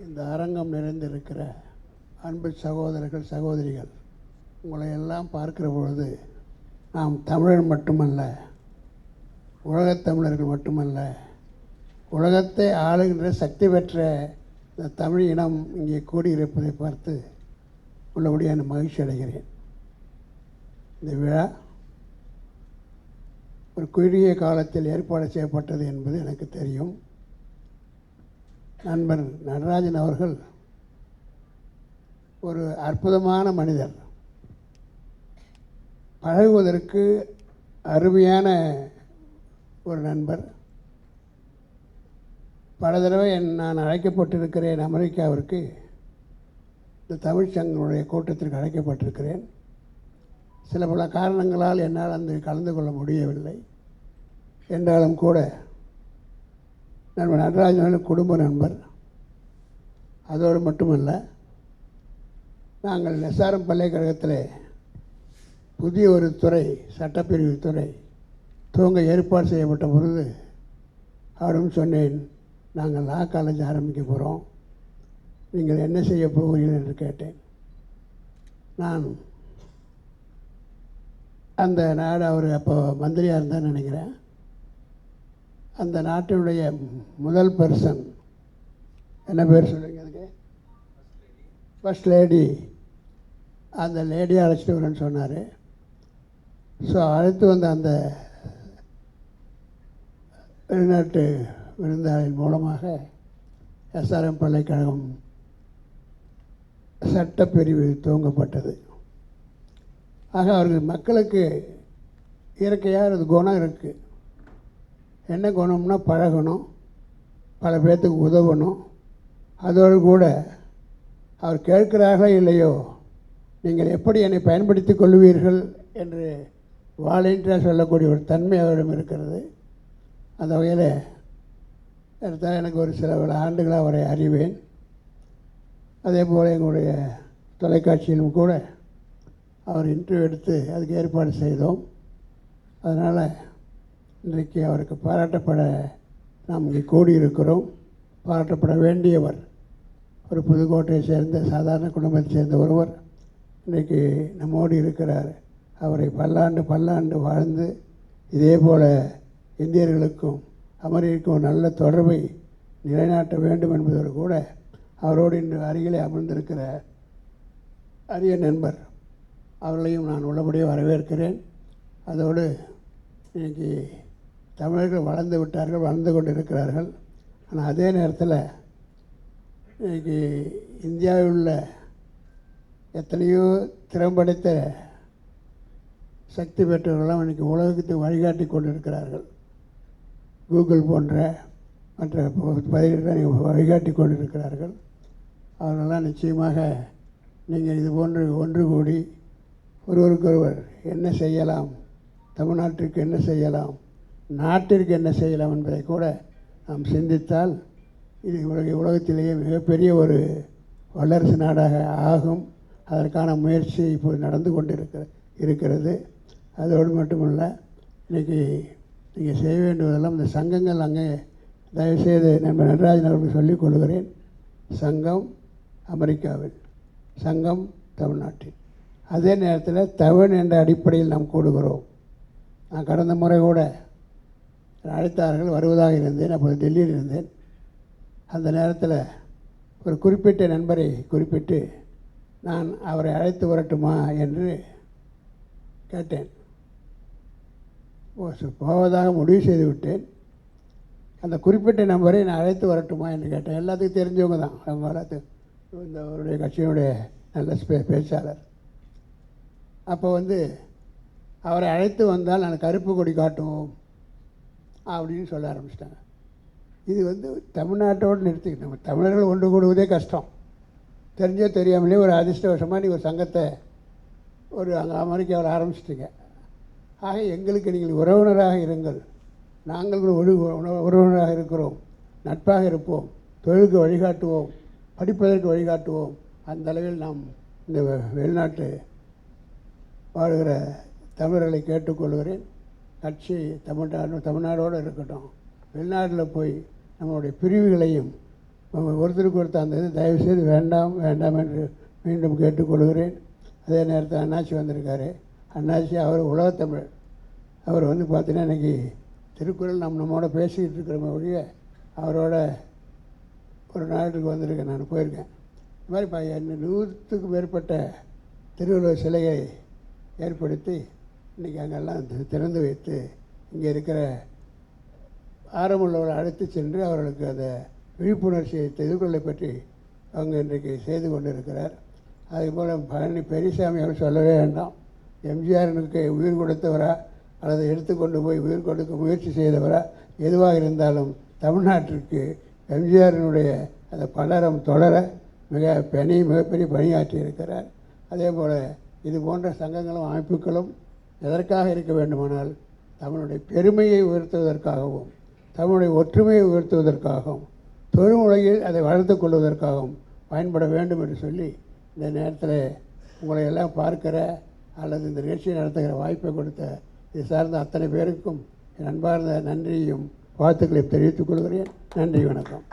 இந்த அரங்கம் நிறைந்திருக்கிற அன்பு சகோதரர்கள் சகோதரிகள், உங்களை எல்லாம் பார்க்கிற பொழுது நாம் தமிழர் மட்டுமல்ல, உலகத் தமிழர்கள் மட்டுமல்ல, உலகத்தை ஆளுகின்ற சக்தி பெற்ற இந்த தமிழ் இனம் இங்கே கூடியிருப்பதை பார்த்து உள்ளபடியான மகிழ்ச்சி அடைகிறேன். இந்த விழா ஒரு குறுகிய காலத்தில் ஏற்பாடு செய்யப்பட்டது என்பது எனக்கு தெரியும். நண்பர் நடராஜன் அவர்கள் ஒரு அற்புதமான மனிதர், பழகுவதற்கு அருமையான ஒரு நண்பர். பல தடவை நான் அழைக்கப்பட்டிருக்கிறேன் அமெரிக்காவிற்கு, இந்த தமிழ்ச்சங்கனுடைய கூட்டத்திற்கு அழைக்கப்பட்டிருக்கிறேன். சில பல காரணங்களால் என்னால் அந்த கலந்து கொள்ள முடியவில்லை. என்றாலும் கூட நண்பர் நடராஜன் குடும்ப நண்பர். அதோடு மட்டுமல்ல, நாங்கள் எஸ்ஆர்எம் பல்கலைக்கழகத்தில் புதிய ஒரு துறை, சட்டப்பிரிவு துறை துவங்க ஏற்பாடு செய்யப்பட்ட பொழுது அவரும் சொன்னேன், நாங்கள் லா காலேஜ் ஆரம்பிக்க போகிறோம், நீங்கள் என்ன செய்ய போகிறீர்கள் என்று கேட்டேன். நான் அந்த நாடு, அவர் அப்போ மந்திரியாக இருந்தான்னு நினைக்கிறேன், அந்த நாட்டினுடைய முதல் பர்சன், என்ன பேர் சொல்லுங்க அதுக்கு, ஃபர்ஸ்ட் லேடி, அந்த லேடியை அழைச்சிட்டு வரேன்னு சொன்னார். ஸோ அழைத்து வந்த அந்த வெளிநாட்டு விருந்தாளின் மூலமாக எஸ்ஆர்எம் பல்கலைக்கழகம் சட்டப்பிரிவு துவங்கப்பட்டது. ஆக அவர்கள் மக்களுக்கு இயற்கையாக அது குணம் இருக்குது. என்ன குணம்னா பழகணும், பல பேர்த்துக்கு உதவணும். அதோடு கூட அவர் கேட்கிறார்களோ இல்லையோ, நீங்கள் எப்படி என்னை பயன்படுத்தி கொள்வீர்கள் என்று வாலண்டியராக சொல்லக்கூடிய ஒரு தன்மை அவரிடம் இருக்கிறது. அந்த வகையில் எடுத்தால் எனக்கு ஒரு சில ஆண்டுகளாக அவரை அறிவேன். அதே போல் எங்களுடைய தொலைக்காட்சியிலும் கூட அவர் இன்டர்வியூ எடுத்து அதுக்கு ஏற்பாடு செய்தோம். அதனால் இன்றைக்கு அவருக்கு பாராட்டப்பட நாம் இங்கே கூடியிருக்கிறோம். பாராட்டப்பட வேண்டியவர், ஒரு புதுக்கோட்டையை சேர்ந்த சாதாரண குடும்பத்தை சேர்ந்த ஒருவர் இன்றைக்கு நம்மோடு இருக்கிறார். அவரை பல்லாண்டு வாழ்ந்து இதே போல் இந்தியர்களுக்கும் அமெரிக்காவுக்கும் நல்ல தொடர்பை நிலைநாட்ட வேண்டும் என்பதோடு கூட அவரோடு இன்று அருகிலே அமர்ந்திருக்கிற அரிய நண்பர் அவர்களையும் நான் உள்ளபடியே வரவேற்கிறேன். அதோடு இன்றைக்கி தமிழர்கள் வளர்ந்து விட்டார்கள், வளர்ந்து கொண்டு இருக்கிறார்கள். ஆனால் அதே நேரத்தில் இன்றைக்கி இந்தியாவில் உள்ள எத்தனையோ திறம்படைத்த சக்தி பெற்றவர்களெல்லாம் இன்றைக்கி உலகத்துக்கு வழிகாட்டி கொண்டு இருக்கிறார்கள். கூகுள் போன்ற மற்ற பதில்கள் வழிகாட்டி கொண்டு இருக்கிறார்கள். அவர்களெல்லாம் நிச்சயமாக நீங்கள் இது போன்று ஒன்று கூடி ஒருவருக்கொருவர் என்ன செய்யலாம், தமிழ்நாட்டிற்கு என்ன செய்யலாம், நாட்டிற்கு என்ன செய்யலாம் என்பதை கூட நாம் சிந்தித்தால் இது உலகத்திலேயே மிகப்பெரிய ஒரு வல்லரசு நாடாக ஆகும். அதற்கான முயற்சி இப்போது நடந்து கொண்டு இருக்கிறது. அதோடு மட்டுமல்ல, இன்றைக்கி நீங்கள் செய்ய வேண்டுவதெல்லாம் இந்த சங்கங்கள், அங்கே தயவுசெய்து நண்பர் நடராஜன் அவர்களுக்கு சொல்லிக் கொள்கிறேன், சங்கம் அமெரிக்காவில், சங்கம் தமிழ்நாட்டில். அதே நேரத்தில் தமிழ் என்ற அடிப்படையில் நாம் கூடுகிறோம். நான் கடந்த முறை கூட அழைத்தார்கள், வருவதாக இருந்தேன். அப்போது டெல்லியில் இருந்தேன். அந்த நேரத்தில் ஒரு குறிப்பிட்ட நண்பரை குறிப்பிட்டு நான் அவரை அழைத்து வரட்டுமா என்று கேட்டேன். போவதாக முடிவு செய்து விட்டேன். அந்த குறிப்பிட்ட நம்பரை நான் அழைத்து வரட்டுமா என்று கேட்டேன். எல்லாத்துக்கும் தெரிஞ்சவங்க தான், அவங்க எல்லாத்துக்கும் இந்த அவருடைய கட்சியினுடைய நல்ல பேச்சாளர். அப்போ அவரை அழைத்து வந்தால் நான் கருப்பு கொடி காட்டுவோம் அப்படின்னு சொல்ல ஆரம்பிச்சிட்டாங்க. இது தமிழ்நாட்டோடு நிறுத்திக்கிட்டு, நம்ம தமிழர்கள் ஒன்று கூடுவதே கஷ்டம். தெரிஞ்சோ தெரியாமலே ஒரு அதிர்ஷ்டவசமாக நீங்கள் ஒரு சங்கத்தை அங்கே அமெரிக்காவில் ஆரம்பிச்சிட்டிங்க. ஆக எங்களுக்கு நீங்கள் உறவினராக இருங்கள், நாங்கள் உறவினராக இருக்கிறோம், நட்பாக இருப்போம், தொழிலுக்கு வழிகாட்டுவோம், படிப்பதற்கு வழிகாட்டுவோம். அந்த அளவில் நாம் இந்த வெளிநாட்டு வாழ்கிற தமிழர்களை கேட்டுக்கொள்கிறேன். கட்சி தமிழ்நாடோடு இருக்கட்டும், வெளிநாட்டில் போய் நம்மளுடைய பிரிவுகளையும் ஒருத்தருக்கு ஒருத்தர் அந்த இது தயவுசெய்து வேண்டாம் வேண்டாம் என்று மீண்டும் கேட்டுக்கொள்கிறேன். அதே நேரத்தில் அண்ணாச்சி வந்திருக்காரு. அண்ணாச்சி அவர் உலகத்தமிழ். அவர் பார்த்தீங்கன்னா இன்றைக்கி திருக்குறள் நம்மோட பேசிக்கிட்டு இருக்கிற ஒழிய அவரோட ஒரு நாட்டுக்கு வந்திருக்கேன், நான் போயிருக்கேன். இது மாதிரி 100க்கும் மேற்பட்ட திருவள்ளுவர் சிலையை ஏற்படுத்தி இன்றைக்கி அங்கெல்லாம் திறந்து வைத்து இங்கே இருக்கிற ஆரம்புள்ளவர்களை அழைத்து சென்று அவர்களுக்கு அந்த விழிப்புணர்ச்சியை திருக்குறளை பற்றி அவங்க இன்றைக்கு செய்து கொண்டு இருக்கிறார். அதேபோல் பழனி பெரியசாமி அவர் சொல்லவே வேண்டாம். எம்ஜிஆருக்கு உயிர் கொடுத்தவரா அல்லது எடுத்துக்கொண்டு போய் உயிர் கொடுக்க முயற்சி செய்தவரா எதுவாக இருந்தாலும் தமிழ்நாட்டிற்கு எம்ஜிஆரினுடைய அந்த பலரம் தொடர மிகப்பெரிய பணியாற்றி இருக்கிறார். அதே போல் இது போன்ற சங்கங்களும் அமைப்புகளும் எதற்காக இருக்க வேண்டுமானால் தமிழுடைய பெருமையை உயர்த்துவதற்காகவும் தமிழுடைய ஒற்றுமையை உயர்த்துவதற்காகவும் தொழில் உலகில் அதை வளர்த்து கொள்வதற்காகவும் பயன்பட வேண்டும் என்று சொல்லி இந்த நேரத்தில் உங்களை எல்லாம் பார்க்கிற அல்லது இந்த நிகழ்ச்சியை நடத்துகிற வாய்ப்பை கொடுத்த இது சார்ந்த அத்தனை பேருக்கும் என் அன்பார்ந்த நன்றியையும் வாழ்த்துக்களையும் தெரிவித்துக் கொள்கிறேன். நன்றி, வணக்கம்.